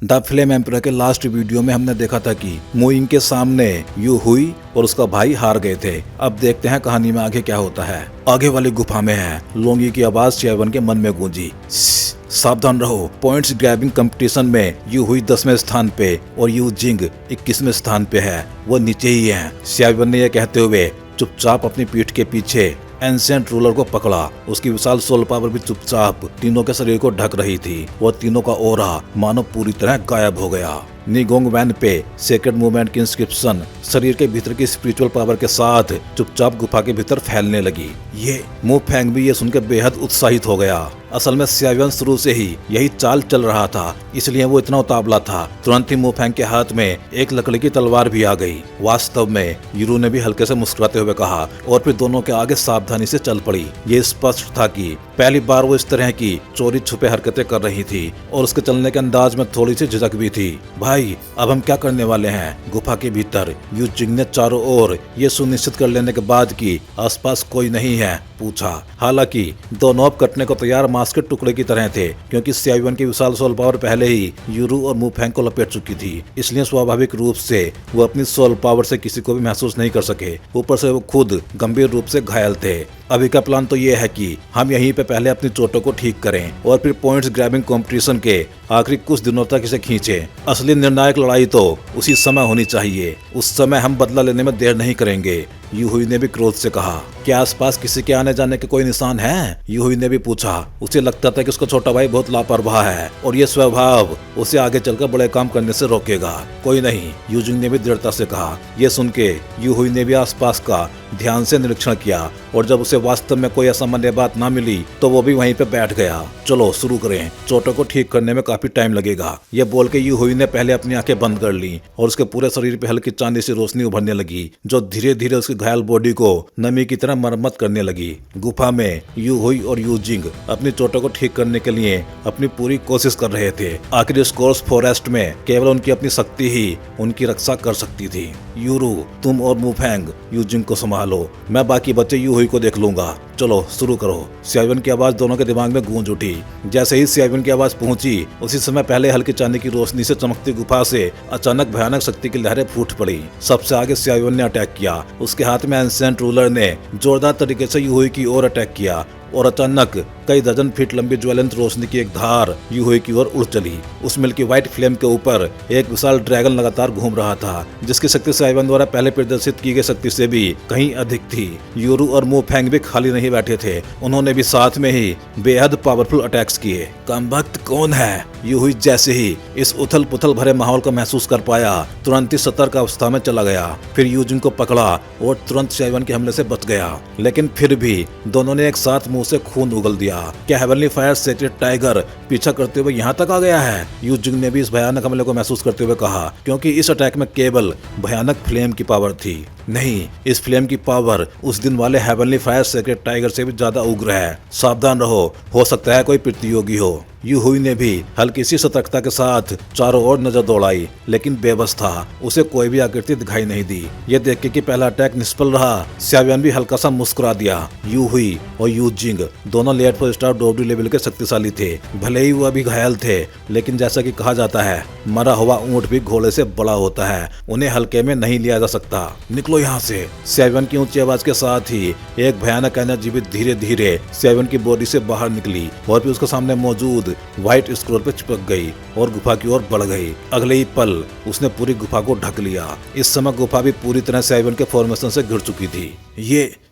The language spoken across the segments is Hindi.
द फ्लेम एम्परर के लास्ट वीडियो में हमने देखा था कि मुइंग के सामने यू हुई और उसका भाई हार गए थे। अब देखते हैं कहानी में आगे क्या होता है। आगे वाली गुफा में है लोंगी की आवाज सियावन के मन में गूंजी। सावधान रहो, पॉइंट्स ग्रैबिंग कंपटीशन में यू हुई 10वें स्थान पे और यू जिंग 21वें स्थान पे है, वो नीचे ही है। सियावन ने यह कहते हुए चुपचाप अपनी पीठ के पीछे एंशिएंट रूलर को पकड़ा। उसकी विशाल सोल पावर भी चुपचाप तीनों के शरीर को ढक रही थी और तीनों का ओरा मानो पूरी तरह गायब हो गया। निगोंग वैन पे सेक्रेड मूवमेंट की इंस्क्रिप्शन शरीर के भीतर की स्पिरिचुअल पावर के साथ चुपचाप गुफा के भीतर फैलने लगी। ये मु फेंग भी ये सुनकर बेहद उत्साहित हो गया। असल में सियावन शुरू से ही यही चाल चल रहा था, इसलिए वो इतना उतावला था। तुरंत ही मु फेंग के हाथ में एक लकड़ी की तलवार भी आ गई। वास्तव में यूरू ने भी हल्के से मुस्कुराते हुए कहा और फिर दोनों के आगे सावधानी से चल पड़ी। ये स्पष्ट था कि पहली बार वो इस तरह की चोरी छुपे हरकतें कर रही थी और उसके चलने के अंदाज में थोड़ी सी झिझक भी थी। भाई, अब हम क्या करने वाले हैं? गुफा के भीतर यू जिंग ने चारों ओर ये सुनिश्चित कर लेने के बाद कि आसपास कोई नहीं है पूछा। हालांकि दोनों अब कटने को तैयार मांस के टुकड़े की तरह थे, क्योंकि सियावन की विशाल सोल पावर पहले ही यूरू और मु फेंग को लपेट चुकी थी। इसलिए स्वाभाविक रूप से वो अपनी सोल पावर से किसी को भी महसूस नहीं कर सके। ऊपर से वो खुद गंभीर रूप से घायल थे। अभी का प्लान तो ये है कि हम यहीं पे पहले अपनी चोटों को ठीक करें और फिर पॉइंट्स ग्रैबिंग कंपटीशन के आखिरी कुछ दिनों तक इसे खींचें। असली निर्णायक लड़ाई तो उसी समय होनी चाहिए। उस समय हम बदला लेने में देर नहीं करेंगे। यू हुई ने भी क्रोध से कहा। क्या आसपास किसी के आने जाने के कोई निशान है? यू हुई ने भी पूछा। उसे लगता था कि उसका छोटा भाई बहुत लापरवाह है और ये स्वभाव उसे आगे चलकर बड़े काम करने से रोकेगा। कोई नहीं, यू जिंग ने भी दृढ़ता से कहा। यह सुन के यू हुई ने भी आसपास का ध्यान से निरीक्षण किया और जब उसे वास्तव में कोई असामान्य बात ना मिली तो वो भी वहीं पे बैठ गया। चलो शुरू करें, चोटों को ठीक करने में काफी टाइम लगेगा। ये बोल के यू हुई ने पहले अपनी आंखें बंद कर ली और उसके पूरे शरीर पे हल्की चांदी सी रोशनी उभरने लगी, जो धीरे धीरे उसकी घायल बॉडी को नमी की तरह मरम्मत करने लगी। गुफा में यू हुई और यू जिंग अपनी चोटों को ठीक करने के लिए अपनी पूरी कोशिश कर रहे थे। आखिर स्कोर्स फॉरेस्ट में केवल उनकी अपनी शक्ति ही उनकी रक्षा कर सकती थी। यूरू, तुम और मु फेंग यू जिंग को संभालो, मैं बाकी बच्चे यू हुई को देख लूंगा। चलो शुरू करो। सियावन की आवाज दोनों के दिमाग में गूंज उठी। जैसे ही सियावन की आवाज पहुंची, उसी समय पहले हल्की चांदी की रोशनी से चमकती गुफा से अचानक भयानक शक्ति की लहरें फूट पड़ी। सबसे आगे सियावन ने अटैक किया। उसके हाथ में एंशिएंट रूलर ने जोरदार तरीके से यू हुई की ओर अटैक किया और अचानक कई दर्जन फीट लंबी ज्वलंत रोशनी की एक धार यू हुई की ओर उड़ चली। उस मिल्की व्हाइट फ्लेम के ऊपर एक विशाल ड्रैगन लगातार घूम रहा था, जिसकी शक्ति सियावन द्वारा पहले प्रदर्शित की गई शक्ति से भी कहीं अधिक थी। यूरू और मु फेंग भी खाली नहीं बैठे थे, उन्होंने भी साथ में ही बेहद पावरफुल अटैक्स किए। कमबख्त कौन है? यू हुई जैसे ही इस उथल पुथल भरे माहौल को महसूस कर पाया, तुरंत ही सतर्क अवस्था में चला गया। फिर यू जिंग को पकड़ा और तुरंत सियावन के हमले से बच गया। लेकिन फिर भी दोनों ने एक साथ मुंह से खून उगल दिया। क्या हेवनली फायर सेक्रेड टाइगर पीछा करते हुए यहाँ तक आ गया है? यू जिंग ने भी इस भयानक हमले को महसूस करते हुए कहा, क्योंकि इस अटैक में केवल भयानक फ्लेम की पावर थी। नहीं, इस फ्लेम की पावर उस दिन वाले हेवनली फायर सेक्रेड टाइगर से भी ज्यादा उग्र है। सावधान रहो, हो सकता है कोई प्रतियोगी हो। यू हुई ने भी हल्की सी सतर्कता के साथ चारों ओर नजर दौड़ाई, लेकिन बेबस था। उसे कोई भी आकृति दिखाई नहीं दी। ये देख के कि पहला अटैक निष्फल रहा, सियावन भी हल्का सा मुस्कुरा दिया। यू हुई और यू जिंग दोनों लेयर 4 स्टार डोबडी लेवल के शक्तिशाली थे। भले ही वो अभी घायल थे, लेकिन जैसा कि कहा जाता है, मरा हुआ ऊंट भी घोड़े से बड़ा होता है, उन्हें हल्के में नहीं लिया जा सकता। निकलो यहाँ से। सियावन की ऊंची आवाज के साथ ही एक भयानक एनर्जी भी धीरे धीरे सियावन की बॉडी से बाहर निकली और फिर उसके सामने मौजूद व्हाइट स्क्रोल पे चिपक गई और गुफा की ओर बढ़ गई। अगले ही पल उसने पूरी गुफा को ढक लिया। इस समय गुफा भी पूरी तरह सियावन के फॉर्मेशन से घिर चुकी थी।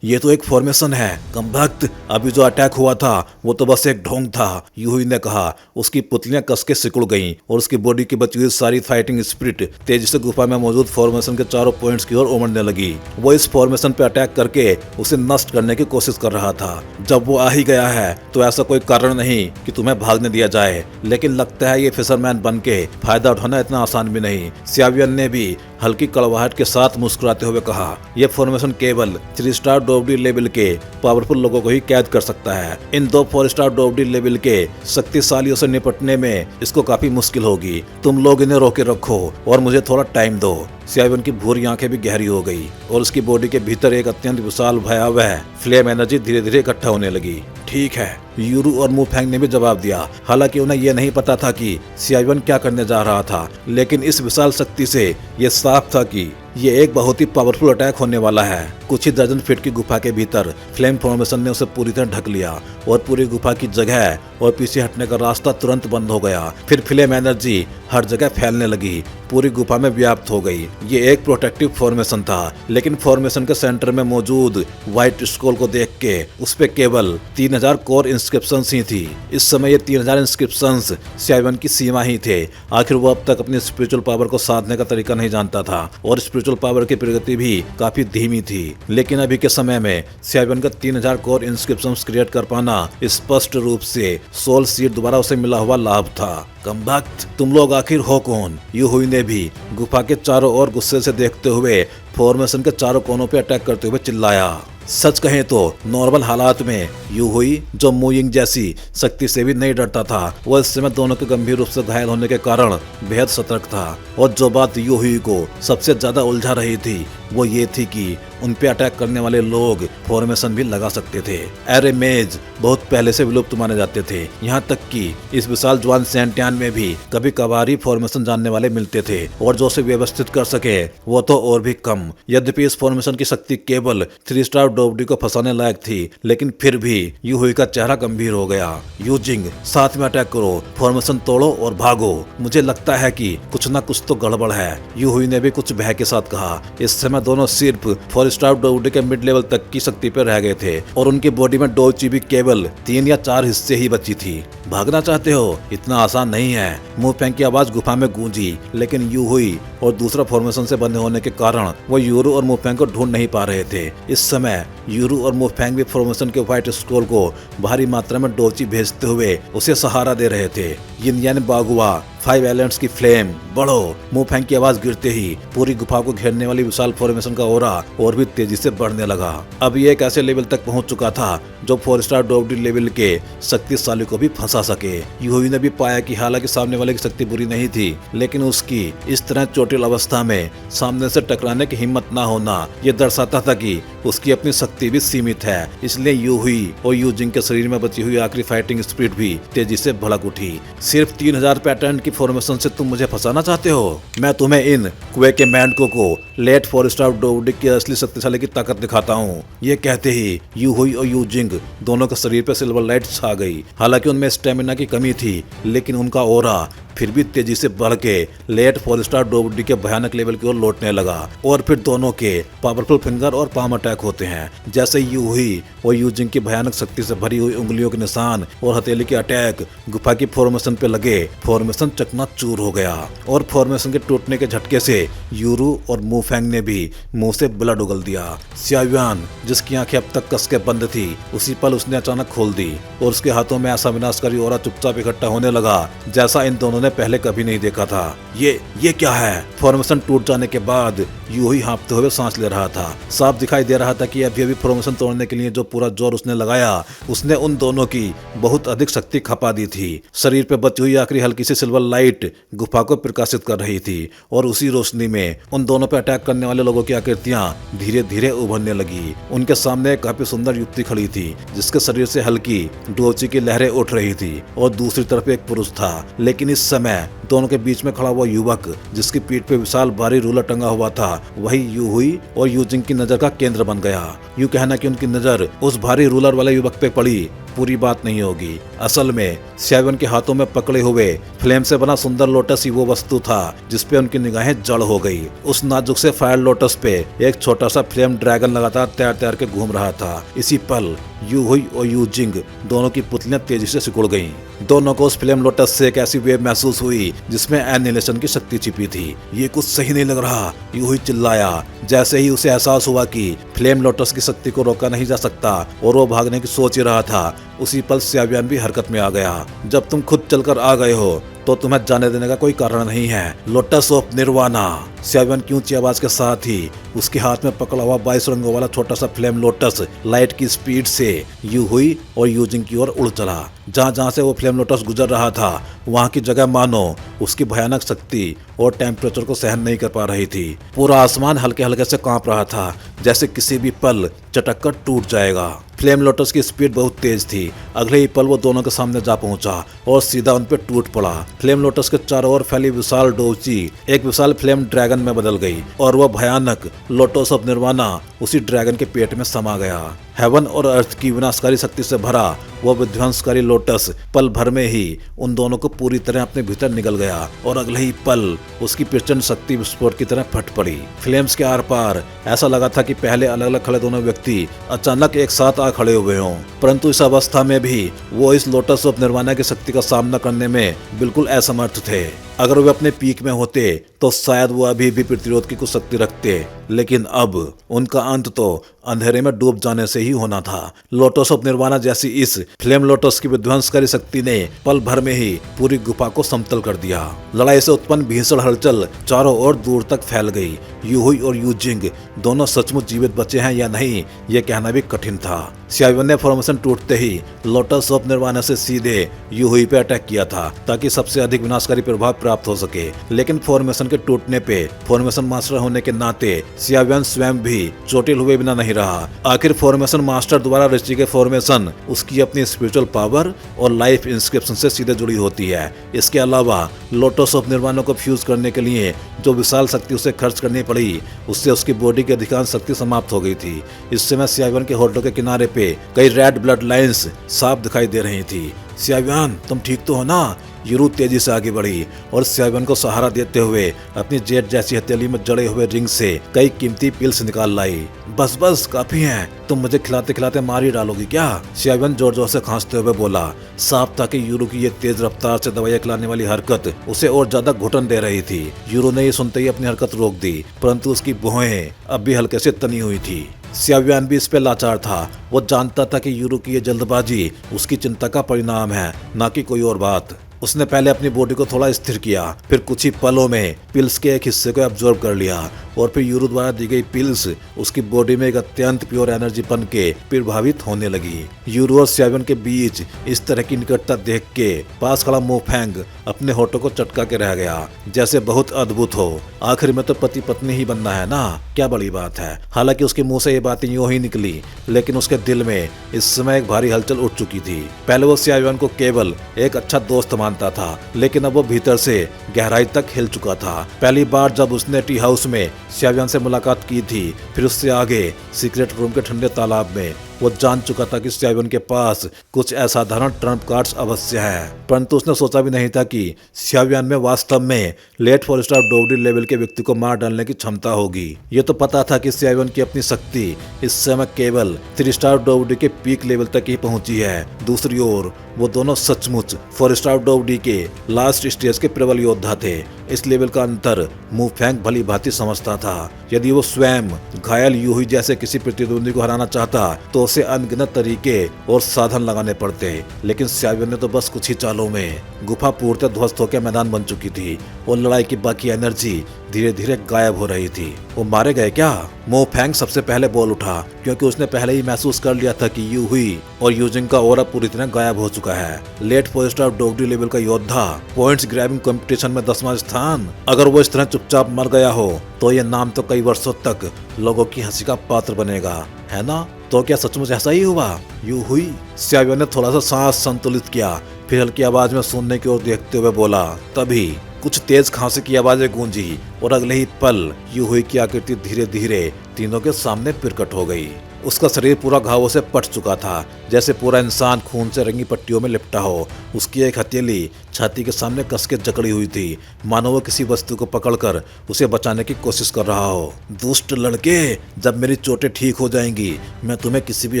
ये तो एक फॉर्मेशन है। कमबख्त, अभी जो अटैक हुआ था वो तो बस एक ढोंग था, यू हुई ने कहा। उसकी पुतलियां कस के सिकुड़ गईं और उसकी बॉडी की बची हुई सारी फाइटिंग स्पिरिट तेजी से गुफा में मौजूद फॉर्मेशन के चारों पॉइंट्स की ओर उमड़ने लगी। वो इस फॉर्मेशन पे अटैक करके उसे नष्ट करने की कोशिश कर रहा था। जब वो आ ही गया है तो ऐसा कोई कारण नहीं कि तुम्हें भागने दिया जाए, लेकिन लगता है ये फिशरमैन बन के फायदा उठाना इतना आसान भी नहीं। सियावन ने भी हल्की कड़वाहट के साथ मुस्कुराते हुए कहा, यह फॉर्मेशन केवल 3 स्टार डोबडी लेवल के पावरफुल लोगों को ही कैद कर सकता है। इन 2 4 स्टार डोबडी लेवल के शक्तिशालियों से निपटने में इसको काफी मुश्किल होगी। तुम लोग इन्हें रोके रखो और मुझे थोड़ा टाइम दो। सियावन की भूरी आंखें भी गहरी हो गई और उसकी बॉडी के भीतर एक अत्यंत विशाल भयावह फ्लेम एनर्जी धीरे धीरे इकट्ठा होने लगी। ठीक है, यूरू और मुफेंग ने भी जवाब दिया। हालांकि उन्हें यह नहीं पता था कि सियावन क्या करने जा रहा था, लेकिन इस विशाल शक्ति से यह साफ था कि ये एक बहुत ही पावरफुल अटैक होने वाला है। कुछ ही दर्जन फीट की गुफा के भीतर फ्लेम फॉर्मेशन ने उसे पूरी तरह ढक लिया और पूरी गुफा की जगह और पीछे हटने का रास्ता तुरंत बंद हो गया। फिर फ्लेम एनर्जी हर जगह फैलने लगी, पूरी गुफा में व्याप्त हो गई। ये एक प्रोटेक्टिव फॉर्मेशन था, लेकिन फॉर्मेशन के सेंटर में मौजूद व्हाइट स्क्रॉल को देख के उस पे केवल 3000 कोर इंस्क्रिप्शंस ही थी। इस समय ये 3000 इंस्क्रिप्शंस सियावन की सीमा ही थे। आखिर वो अब तक अपनी स्पिरिचुअल पावर को साधने का तरीका नहीं जानता था और स्पिरिचुअल पावर की प्रगति भी काफी धीमी थी। लेकिन अभी के समय में सियावन का 3000 कोर इंस्क्रिप्शंस क्रिएट कर पाना स्पष्ट रूप से सोल सीड द्वारा उसे मिला हुआ लाभ था। कमबख्त, तुम लोग आखिर हो कौन? यूहुई ने भी गुफा के चारों ओर गुस्से से देखते हुए फॉर्मेशन के चारों कोनों पे अटैक करते हुए चिल्लाया। सच कहें तो नॉर्मल हालात में यूहुई, जो मुयिंग जैसी शक्ति से भी नहीं डरता था, वह इस समय दोनों के गंभीर रूप से घायल होने के कारण बेहद सतर्क था। और जो बात यूहुई को सबसे ज्यादा उलझा रही थी वो ये थी कि उन पे अटैक करने वाले लोग फॉर्मेशन भी लगा सकते थे। एरे मेज बहुत पहले से विलुप्त माने जाते थे, यहाँ तक कि इस विशाल ज्वान सेंटियान में भी कभी कभार ही फॉर्मेशन जानने वाले मिलते थे, और जो उसे व्यवस्थित कर सके वो तो और भी कम। यद्यपि इस फॉर्मेशन की शक्ति केवल 3 स्टार डोबडी को फंसाने लायक थी, लेकिन फिर भी यूहुई का चेहरा गंभीर हो गया। यूजिंग, साथ में अटैक करो, फॉर्मेशन तोड़ो और भागो। मुझे लगता है कि कुछ न कुछ तो गड़बड़ है, यूहुई ने भी कुछ भय के साथ कहा। इस समय दोनों सिर्फ 4 स्टार डोबडी के मिड लेवल तक की शक्ति पर रह गए थे और उनकी बॉडी में डोची भी केवल 3 या 4 हिस्से ही बची थी। भागना चाहते हो? इतना आसान नहीं है। मुफेंग की आवाज गुफा में गूंजी, लेकिन यूहुई और दूसरा फॉर्मेशन से बंधे होने के कारण वो यूरू और मुफेंग को ढूंढ नहीं पा रहे थे। इस समय यूरू और मुफेंग भी फॉर्मेशन के व्हाइट स्क्रॉल को भारी मात्रा में डोची भेजते हुए उसे सहारा दे रहे थे। यिन यान बागुआ 5 एलिमेंट्स की फ्लेम, बढ़ो। मुफेंग की आवाज गिरते ही पूरी गुफा को घेरने वाली विशाल फॉर्मेशन का ओरा और भी तेजी से बढ़ने लगा। अब ये एक ऐसे लेवल तक पहुंच चुका था जो 4 स्टार डोबडी लेवल के शक्तिशाली को भी फंसा सके। यूहुई ने भी पाया कि हालांकि सामने वाले की शक्ति बुरी नहीं थी, लेकिन उसकी इस तरह चोटिल अवस्था में सामने से टकराने की हिम्मत न होना ये दर्शाता था कि उसकी अपनी शक्ति भी सीमित है। इसलिए यूहुई और यूजिंग के शरीर में बची हुई आखिरी फाइटिंग स्पिरिट भी तेजी से भड़क उठी। सिर्फ 3000 पैटर्न की फॉर्मेशन से तुम मुझे फंसाना चाहते हो? मैं तुम्हें इन कुए के मैंडको को लेट 4 स्टार डोबडी की असली शक्तिशाली की ताकत दिखाता हूँ। ये कहते ही यूहुई और यूजिंग दोनों के शरीर पर सिल्वर लाइट छा गई। हालांकि उनमें स्टेमिना की कमी थी, लेकिन उनका ओरा फिर भी तेजी से बढ़ के लेट 4 स्टार डोबडी के भयानक लेवल की ओर लौटने लगा। और फिर दोनों के पावरफुल फिंगर और पाम अटैक होते हैं। जैसे यूहुई और यूजिंग की भयानक शक्ति से भरी हुई उंगलियों के निशान और हथेली के अटैक गुफा की फॉर्मेशन पे लगे, फॉर्मेशन चकनाचूर हो गया। और फॉर्मेशन के टूटने के झटके से यूरू और मुफेंग ने भी मुंह से ब्लड उगल दिया। सियावन, जिसकी आंखें अब तक कस के बंद थी, उसी पल उसने अचानक खोल दी और उसके हाथों में ऐसा विनाशकारी ओरा चुपचाप इकट्ठा होने लगा जैसा इन दोनों ने पहले कभी नहीं देखा था। ये क्या है? फॉर्मेशन टूट जाने के बाद यूहुई हाँफते हुए सांस ले रहा था। साफ दिखाई दे रहा था कि अभी अभी फॉर्मेशन तोड़ने के लिए जो पूरा जोर उसने लगाया, उसने उन दोनों की बहुत अधिक शक्ति खपा दी थी। शरीर पे बची हुई आखिरी हल्की सी सिल्वर लाइट गुफा को प्रकाशित कर रही थी और उसी रोशनी में उन दोनों पे अटैक करने वाले लोगों की आकृतियां धीरे धीरे उभरने लगी। उनके सामने एक काफी सुंदर युवती खड़ी थी, जिसके शरीर से हल्की डोची की लहरें उठ रही थी, और दूसरी तरफ एक पुरुष था। लेकिन इस समय दोनों के बीच में खड़ा हुआ युवक, जिसकी पीठ पे विशाल भारी रूलर टंगा हुआ था, वही यूहुई और यूजिंग की नजर का केंद्र बन गया। यूं कहना कि उनकी नजर उस भारी रूलर वाले युवक पे पड़ी पूरी बात नहीं होगी। असल में सियावन के हाथों में पकड़े हुए फ्लेम से बना सुंदर लोटस ही वो वस्तु था जिसपे उनकी निगाहें जड़ हो गई। उस नाजुक से फायर लोटस पे एक छोटा सा फ्लेम ड्रैगन लगातार तैर तैर के घूम रहा था। इसी पल यूहुई और यूजिंग दोनों की पुतलियां तेजी से सिकुड़ गईं। दोनों को उस फ्लेम लोटस से एक ऐसी वेव महसूस हुई जिसमें एनिहिलेशन की शक्ति छिपी थी। ये कुछ सही नहीं लग रहा, यूहुई चिल्लाया। जैसे ही उसे एहसास हुआ कि फ्लेम लोटस की शक्ति को रोका नहीं जा सकता और वो भागने की सोच ही रहा था, उसी पल सियावन भी हरकत में आ गया। जब तुम खुद चलकर आ गए हो तो तुम्हें जाने देने का कोई कारण नहीं है। Lotus of nirvana. स्यावियन की ऊंची आवाज के साथ ही उसके हाथ में पकड़ा हुआ 22 रंगों वाला छोटा सा फ्लेम लोटस लाइट की स्पीड से यू हुई और यूजिंग की ओर उड़ चला। जहां जहां से वो फ्लेम लोटस गुजर रहा था वहां की जगह मानो उसकी भयानक शक्ति और टेम्परेचर को सहन नहीं कर पा रही थी। पूरा आसमान हल्के हल्के से कांप रहा था, जैसे किसी भी पल चटक कर टूट जाएगा। फ्लेम लोटस की स्पीड बहुत तेज थी। अगले ही पल वो दोनों के सामने जा पहुंचा और सीधा उन पर टूट पड़ा। फ्लेम लोटस के चारों ओर फैली विशाल डोची एक विशाल फ्लेम ड्रैगन में बदल गई और वह भयानक लोटस ऑफ निर्वाणा उसी ड्रैगन के पेट में समा गया। हेवन और अर्थ की विनाशकारी शक्ति से भरा वह विध्वंसकारी लोटस पल भर में ही उन दोनों को पूरी तरह अपने भीतर निगल गया और अगले ही पल उसकी प्रचंड शक्ति विस्फोट की तरह फट पड़ी। फ्लेम्स के आर पार ऐसा लगा था कि पहले अलग अलग खड़े दोनों व्यक्ति अचानक एक साथ आ खड़े हुए हों, परंतु इस अवस्था में भी वो इस लोटस ऑफ निर्वाणा की शक्ति का सामना करने में बिल्कुल असमर्थ थे। अगर वे अपने पीक में होते तो शायद वो अभी भी प्रतिरोध की कुछ शक्ति रखते, लेकिन अब उनका अंत तो अंधेरे में डूब जाने से ही होना था। लोटस ऑफ निर्वाणा जैसी इस फ्लेम लोटस की विध्वंसकारी शक्ति ने पल भर में ही पूरी गुफा को समतल कर दिया। लड़ाई से उत्पन्न भीषण हलचल चारों ओर दूर तक फैल गई। यूहुई और यूजिंग दोनों सचमुच जीवित बचे हैं या नहीं ये कहना भी कठिन था। स्यावियन ने फॉर्मेशन टूटते ही लोटस ऑफ निर्वाणा से सीधे यूहुई पे अटैक किया था ताकि सबसे अधिक विनाशकारी प्रभाव प्राप्त हो सके, लेकिन फॉर्मेशन के टूटने पे फॉर्मेशन मास्टर होने के नाते स्यावियन स्वयं भी चोटिल हुए बिना नहीं रहा। आखिर फॉर्मेशन मास्टर द्वारा रची गई फॉर्मेशन उसकी अपनी स्पिरिचुअल पावर और लाइफ इंस्क्रिप्शन से सीधे जुड़ी होती है। इसके अलावा लोटस ऑफ निर्वाणा को फ्यूज करने के लिए जो विशाल शक्ति उसे खर्च करनी पड़ी उससे उसकी बॉडी की अधिकांश शक्ति समाप्त हो गई थी। इस समय स्यावियन के होठों के किनारे पे कई रेड ब्लड लाइंस साफ दिखाई दे रही थी। स्यावियन तुम ठीक तो हो ना? यूरू तेजी से आगे बढ़ी और स्यावियन को सहारा देते हुए अपनी जेट जैसी हथेली में जड़े हुए रिंग से कई कीमती पिल्स निकाल लाई। बस बस काफी हैं, तुम मुझे खिलाते खिलाते मार ही डालोगी क्या? स्यावियन जोर जोर से खांसते हुए बोला। साफ था कि यूरू की ये तेज रफ्तार से दवाइयां खिलाने वाली हरकत उसे और ज्यादा घुटन दे रही थी। यूरू ने ये सुनते ही अपनी हरकत रोक दी, परंतु उसकी भौहें अब भी हल्के से तनी हुई थी। स्यावियन भी इस पे लाचार था। वो जानता था कि यूरू की ये जल्दबाजी उसकी चिंता का परिणाम है, न कि कोई और बात। उसने पहले अपनी बॉडी को थोड़ा स्थिर किया, फिर कुछ ही पलों में पिल्स के एक हिस्से को एब्जॉर्ब कर लिया और फिर यूरू द्वारा दी गई पिल्स उसकी बॉडी में एक अत्यंत प्योर एनर्जी बन के प्रभावित होने लगी। यूरू और स्यावियन के बीच इस तरह की निकटता देख के पास खड़ा मोफेंग अपने होठों को चटका के रह गया, जैसे बहुत अद्भुत हो। आखिर में तो पति पत्नी ही बनना है ना, क्या बड़ी बात है। हालांकि उसके मुंह से ये बातें यूं ही निकली, लेकिन उसके दिल में इस समय एक भारी हलचल उठ चुकी थी। पहले वो स्यावियन को केवल एक अच्छा दोस्त मानता था, लेकिन अब वो भीतर से गहराई तक हिल चुका था। पहली बार जब उसने टी हाउस में स्यावियन से मुलाकात की थी, फिर उससे आगे सीक्रेट रूम के ठंडे तालाब में, वो जान चुका था कि स्यावियन के पास कुछ असाधारण ट्रम्प कार्ड्स अवश्य है, परंतु उसने सोचा भी नहीं था कि स्यावियन में वास्तव में लेट 4 स्टार डोवडी लेवल के व्यक्ति को मार डालने की क्षमता होगी। ये तो पता था कि स्यावियन की अपनी शक्ति इस समय केवल 3 स्टार डोवडी के पीक लेवल तक ही पहुंची है। दूसरी ओर वो दोनों सचमुच 4 स्टार डोवडी के लास्ट स्टेज के प्रबल योद्धा थे। इस लेवल का अंतर मोफेंग भली भांति समझता था। यदि वो स्वयं घायल यूहुई जैसे किसी प्रतिद्वंदी को हराना चाहता तो उसे अनगिनत तरीके और साधन लगाने पड़ते, लेकिन स्यावियन ने तो बस कुछ ही चालों में गुफा पूर्णतः ध्वस्त होकर मैदान बन चुकी थी और लड़ाई की बाकी एनर्जी धीरे धीरे गायब हो रही थी। वो मारे गए क्या? मोफेंग सबसे पहले बोल उठा, क्योंकि उसने पहले ही महसूस कर लिया था कि यूहुई और यूजिंग का ऑरा पूरी तरह गायब हो चुका है। लेट 4 स्टार डोवडी लेवल का योद्धा, पॉइंट्स ग्रैबिंग कंपटीशन में 10वां स्थान। अगर वो इस तरह चुपचाप मर गया हो तो ये नाम तो कई वर्षों तक लोगों की हंसी का पात्र बनेगा, है ना? तो क्या सचमुच ऐसा ही हुआ? यूहुई? स्यावियन ने थोड़ा सा सांस संतुलित किया, फिर हल्की आवाज में सुनने की ओर देखते हुए बोला। तभी कुछ तेज खांसी की आवाजें गूंजी और अगले ही पल यूहुई की आकृति धीरे धीरे तीनों के सामने प्रकट हो गई। उसका शरीर पूरा घावों से पट चुका था, जैसे पूरा इंसान खून से रंगी पट्टियों में लिपटा हो। उसकी एक हथेली छाती के सामने कस के जकड़ी हुई थी, मानो वो किसी वस्तु को पकड़कर उसे बचाने की कोशिश कर रहा हो। दुष्ट लड़के, जब मेरी चोटें ठीक हो जाएंगी मैं तुम्हें किसी भी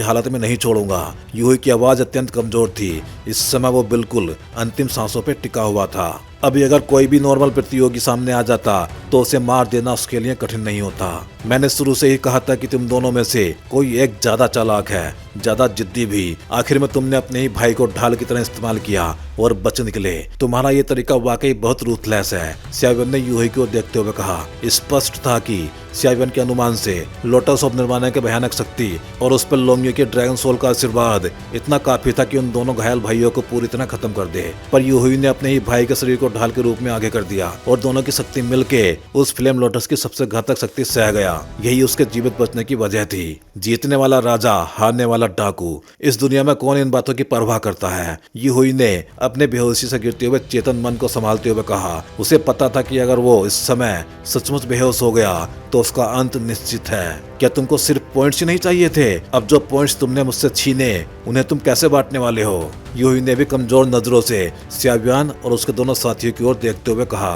हालत में नहीं छोड़ूंगा। यूहुई की आवाज अत्यंत कमजोर थी। इस समय वो बिल्कुल अंतिम सांसों पे टिका हुआ था। अभी अगर कोई भी नॉर्मल प्रतियोगी सामने आ जाता तो उसे मार देना उसके लिए कठिन नहीं होता। मैंने शुरू से ही कहा था कि तुम दोनों में से कोई एक ज्यादा चालाक है, ज्यादा जिद्दी भी। आखिर में तुमने अपने ही भाई को ढाल की तरह इस्तेमाल किया और बच निकले। तुम्हारा ये तरीका वाकई बहुत रूथलेस है, स्यावन ने यूही को देखते हुए कहा। स्पष्ट था कि स्यावन के अनुमान से लोटस ऑफ निर्वाणा की भयानक शक्ति और उस पर लोंगियो के ड्रैगन सोल का आशीर्वाद इतना काफी था कि उन दोनों घायल भाइयों को पूरी तरह खत्म कर दे। पर यूही ने अपने ही भाई के शरीर को ढाल के रूप में आगे कर दिया और दोनों की शक्ति मिलके उस फ्लेम लोटस की सबसे घातक शक्ति सह गया। यही उसके जीवित बचने की वजह थी। जीतने वाला राजा, हारने वाला डाकू। इस दुनिया में कौन इन बातों की परवाह करता है? यूही ने अपने बेहोशी से गिरते हुए चेतन मन को संभालते हुए कहा। उसे पता था कि अगर वो इस समय सचमुच बेहोश हो गया तो उसका अंत निश्चित है। क्या तुमको सिर्फ पॉइंट्स ही नहीं चाहिए थे? अब जो पॉइंट्स तुमने मुझसे छीने उन्हें तुम कैसे बांटने वाले हो? यूही ने भी कमजोर नजरों से स्याव्यान और उसके दोनों साथियों की ओर देखते हुए कहा,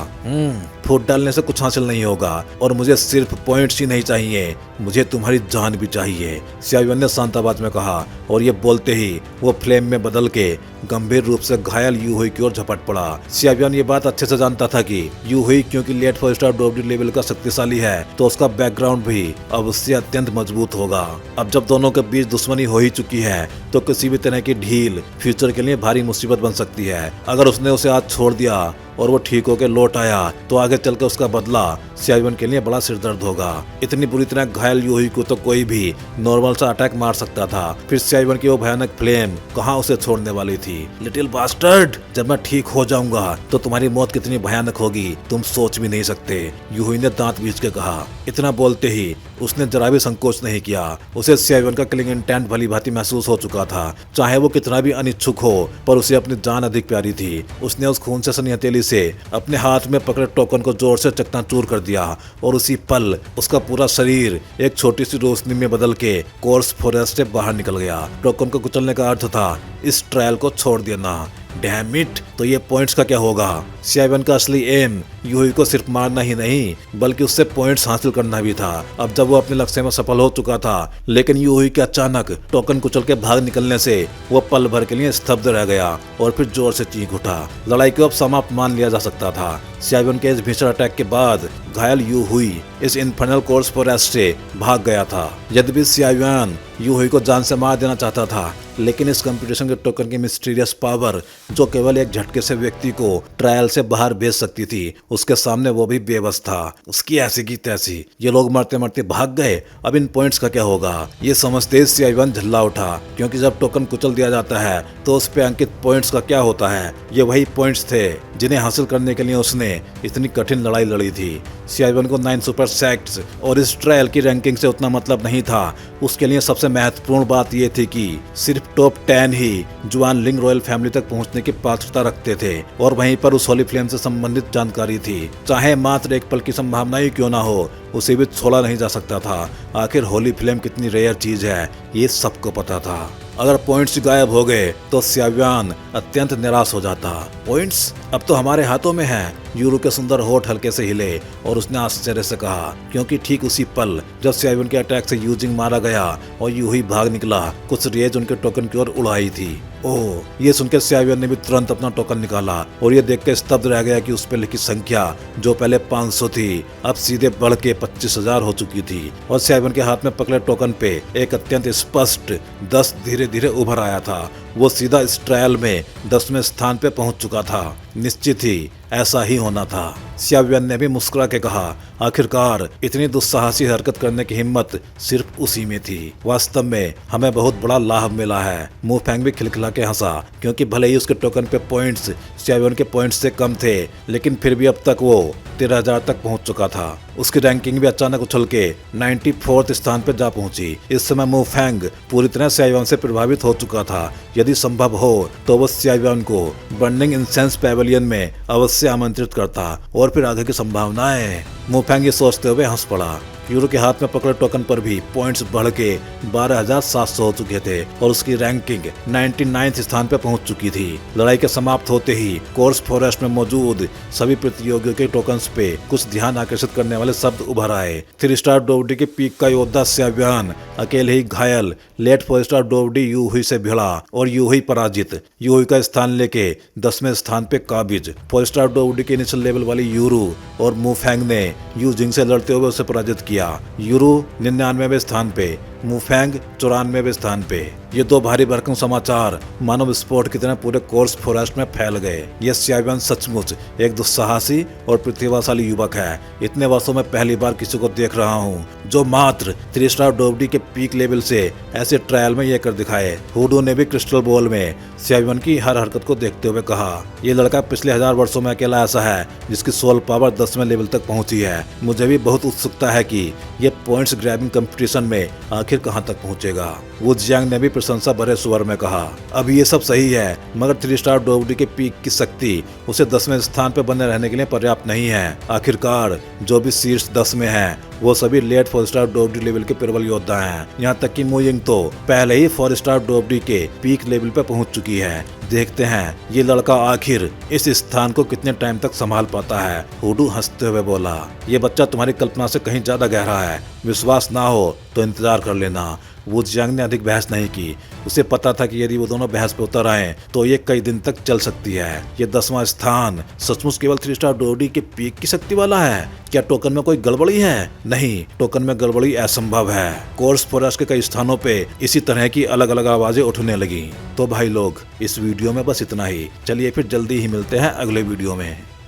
फूट डालने से कुछ हासिल नहीं होगा और मुझे सिर्फ पॉइंट्स ही नहीं चाहिए, मुझे तुम्हारी जान भी चाहिए, स्याव्यान ने शांत आवाज में कहा। और ये बोलते ही वो फ्लेम में बदल के गंभीर रूप से घायल यूही की ओर झपट पड़ा। स्याव्यान ये बात अच्छे से जानता था कि यूही क्योंकि लेट 4 स्टार डोबडी लेवल का शक्तिशाली है तो उसका बैकग्राउंड भी अब उससे अत्यंत मजबूत होगा। अब जब दोनों के बीच दुश्मनी हो ही चुकी है तो किसी भी तरह की ढील फ्यूचर के लिए भारी मुसीबत बन सकती है। अगर उसने उसे आज छोड़ दिया और वो ठीक होकर लौट आया तो आगे चलकर उसका बदला स्यावन के लिए बड़ा सिरदर्द होगा। इतनी बुरी तरह घायल यूही को तो कोई भी नॉर्मल सा अटैक मार सकता था, फिर स्यावन की वो भयानक फ्लेम कहाँ उसे छोड़ने वाली थी। लिटिल बास्टर्ड, जब मैं ठीक हो जाऊंगा तो तुम्हारी मौत कितनी भयानक होगी तुम सोच भी नहीं सकते, यूही ने दांत बीच के कहा। इतना बोलते ही उसने जरा भी संकोच नहीं किया। उसे स्यावन का किलिंग इंटेंट भली भांति महसूस हो चुका था। चाहे वो कितना भी अनिच्छुक हो पर उसे अपनी जान अधिक प्यारी थी। उसने उस खून से सनी हथेली से अपने हाथ में पकड़े टोकन को जोर से चकनाचूर कर दिया और उसी पल उसका पूरा शरीर एक छोटी सी रोशनी में बदल के कोर्स फॉरेस्ट से बाहर निकल गया। टोकन को कुचलने का अर्थ था इस ट्रायल को छोड़ देना। डैम इट, तो ये पॉइंट्स का क्या होगा? स्यावन का असली एम यूही को सिर्फ मारना ही नहीं बल्कि उससे पॉइंट्स हासिल करना भी था। अब जब वो अपने लक्ष्य में सफल हो चुका था लेकिन यूही के अचानक टोकन कुचल के भाग निकलने से वो पल भर के लिए स्तब्ध रह गया और फिर जोर से चीख उठा। लड़ाई को अब समाप्त मान लिया जा सकता था। स्यावन के इस भीषण अटैक के बाद घायल यूही इस इन्फर्नल कोर्स फॉरेस्ट से भाग गया था। यद्यपि स्यावन यूही को जान से मार देना चाहता था लेकिन इस कंपटीशन के टोकन की मिस्टीरियस पावर जो केवल एक झटके से व्यक्ति को ट्रायल से बाहर भेज सकती थी उसके सामने वो भी बेबस था। उसकी ऐसी की तैसी, ये लोग मरते मरते भाग गए, अब इन पॉइंट्स का क्या होगा? ये समझते ही स्यावन झल्ला उठा क्योंकि जब टोकन कुचल दिया जाता है तो उस पे अंकित पॉइंट्स का क्या होता है? ये वही पॉइंट्स थे जिन्हें हासिल करने के लिए उसने इतनी कठिन लड़ाई लड़ी थी। स्यावन को 9 सुपर सेक्ट्स और इस ट्रायल की रैंकिंग से उतना मतलब नहीं था। उसके लिए सबसे महत्वपूर्ण बात यह थी कि सिर्फ टॉप 10 ही जुआन लिंग रॉयल फैमिली तक पहुंचने की पात्रता रखते थे और वहीं पर उस होली फ्लेम से संबंधित जानकारी थी। चाहे मात्र एक पल की संभावना ही क्यों ना हो उसे भी छोड़ा नहीं जा सकता था। आखिर होली फ्लेम कितनी रेयर चीज है ये सबको पता था। अगर पॉइंट्स गायब हो गए तो स्याव्यान अत्यंत निराश हो जाता। पॉइंट्स अब तो हमारे हाथों में हैं। यूरो के सुंदर होठ हल्के से हिले और उसने आश्चर्य से कहा क्योंकि ठीक उसी पल जब स्याव्यान के अटैक से यूजिंग मारा गया और यूही भाग निकला कुछ रेज उनके टोकन की ओर उड़ाई थी। ओह, ये सुनकर स्याव्यान ने भी तुरंत अपना टोकन निकाला और ये देख कर स्तब्ध रह गया कि उस पर लिखी संख्या जो पहले 500 थी अब सीधे बढ़ के 25,000 हो चुकी थी और स्याव्यान के हाथ में पकड़े टोकन पे एक अत्यंत स्पष्ट 10 धीरे धीरे उभर आया था। वो सीधा इस ट्रायल में 10वें स्थान पे पहुंच चुका था। निश्चित ही ऐसा ही होना था। स्याव्यान ने भी मुस्कुरा के कहा, आखिरकार इतनी दुस्साहसी हरकत करने की हिम्मत सिर्फ उसी में थी। वास्तव में हमें बहुत बड़ा लाभ मिला है। मुफैंग भी खिलखिला के हंसा क्योंकि भले ही उसके टोकन पे पॉइंट्स स्याव्यान के पॉइंट्स से कम थे लेकिन फिर भी अब तक वो 13,000 तक पहुंच चुका था। उसकी रैंकिंग भी अचानक उछल के 94th स्थान पर जा पहुंची। इस समय मुफैंग पूरी तरह स्याव्यान से प्रभावित हो चुका था। यदि संभव हो तो वो स्याव्यान को बर्निंग इंसेंस पैवेलियन में अवश्य आमंत्रित करता और फिर आगे की संभावनाएं। मुफैंग ये सोचते हुए हंस पड़ा। यूरो के हाथ में पकड़े टोकन पर भी पॉइंट्स बढ़ के 12,700 हो चुके थे और उसकी रैंकिंग 99th स्थान पर पहुंच चुकी थी। लड़ाई के समाप्त होते ही कोर्स फॉरेस्ट में मौजूद सभी प्रतियोगियों के टोकन्स पे कुछ ध्यान आकर्षित करने वाले शब्द उभर आए। 3 स्टार डोवडी के पीक का योद्धा स्याव्यान अकेले ही घायल लेट 4 स्टार डोवडी यूही से भिड़ा और यूही पराजित। यूही का स्थान लेके 10वें स्थान पे काबिज। 4 स्टार डोवडी के इनिशियल लेवल वाली यूरू और मुफैंग ने यूजिंग से लड़ते हुए उसे पराजित किया। किया। यूरो 99वें स्थान पे, मुफेंग 94वें स्थान पे। ये दो भारी भरकम समाचार मानो विस्फोट की तरह पूरे कोर्स फॉरेस्ट में फैल गए। ये सियावन सचमुच एक दुस्साहसी और प्रतिभाशाली युवक है। इतने वर्षों में पहली बार किसी को देख रहा हूँ जो मात्र 3 स्टार डोबडी के पीक लेवल से ऐसे ट्रायल में ये कर दिखाए। हुडू ने भी क्रिस्टल बॉल में सियावन की हर हरकत को देखते हुए कहा, ये लड़का पिछले 1000 वर्षों में अकेला ऐसा है जिसकी सोल पावर 10वें लेवल तक पहुंची है। मुझे भी बहुत उत्सुकता है कि ये पॉइंट्स ग्रैबिंग कंपटीशन में आखिर कहां तक पहुंचेगा। वू जियांग ने भी प्रशंसा भरे स्वर में कहा, अब ये सब सही है मगर 3 स्टार डोबडी के पीक की शक्ति उसे 10वें स्थान पर बने रहने के लिए पर्याप्त नहीं है। आखिरकार जो भी शीर्ष 10 में है वो सभी लेट 4 स्टार डोबडी लेवल के प्रबल योद्धा हैं। यहाँ तक कि मो यिंग तो पहले ही 4 स्टार डोबडी के पीक लेवल पर पहुंच चुकी है। देखते हैं ये लड़का आखिर इस स्थान को कितने टाइम तक संभाल पाता है। हुडू हंसते हुए बोला, ये बच्चा तुम्हारी कल्पना से कहीं ज्यादा गहरा है। विश्वास ना हो तो इंतजार कर लेना। वो जियांग ने अधिक बहस नहीं की। उसे पता था कि यदि वो दोनों बहस पे उतर आए तो ये कई दिन तक चल सकती है। ये 10वां स्थान सचमुच केवल 3 स्टार डोबडी के पीक की शक्ति वाला है? क्या टोकन में कोई गड़बड़ी है? नहीं, टोकन में गड़बड़ी असंभव है। कोर्स फॉरेस्ट के कई स्थानों पे इसी तरह की अलग अलग आवाजें उठने लगी। तो भाई लोग, इस वीडियो में बस इतना ही। चलिए फिर जल्दी ही मिलते हैं अगले वीडियो में।